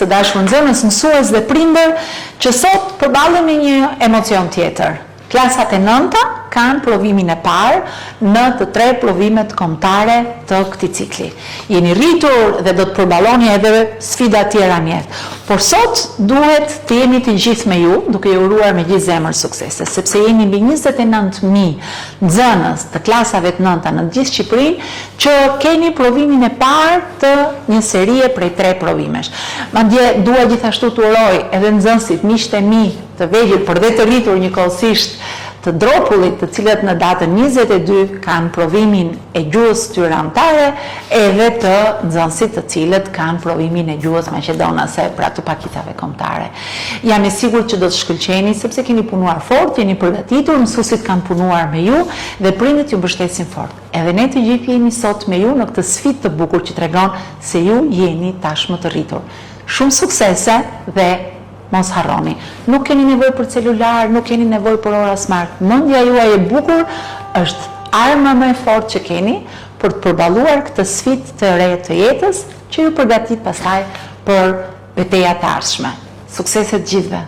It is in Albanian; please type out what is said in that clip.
të dashur nxënës, mësues dhe prindër që sot përballen me një emocion tjetër. Klasat e 9-ta kanë provimin e parë në të 3 provimet kombëtare të këtij cikli. Jeni rritur dhe do të përballoni edhe sfida tjera në jetë. Por sot duhet të jemi të gjithë me ju, duke ju uruar me gjithë zemër suksese, sepse jeni mbi 29.000 nxënës të klasave të 9-ta në gjithë Shqipërinë që keni provimin e parë të një serie prej 3 provimesh. Madje dua gjithashtu të uroj edhe nxënësit, miqtë e mi të vegjël, por dhe të rritur njëkohësisht të Dropullit, të cilët në datën 22 kanë provimin e gjuhës tyre anëtare, edhe të nxënësit të cilët kanë provimin e gjuhës maqedonase, pra të pakicave kombëtare. Jam e sigurt që do të shkëlqeni sepse keni punuar fort, jeni përgatitur, mësuesit kanë punuar me ju dhe prindët ju mbështesin fort. Edhe ne të gjithë jemi sot me ju në këtë sfidë të bukur që tregon se ju jeni tashmë të rritur. Shumë suksese dhe mos harroni. Nuk keni nevojë për celular, nuk keni nevojë për ora smart. Mendja juaj e bukur është arma më e fortë që keni për të përballuar këtë sfidë të re të jetës që ju përgatit pastaj për betejat e ardhshme. Suksese të gjithëve.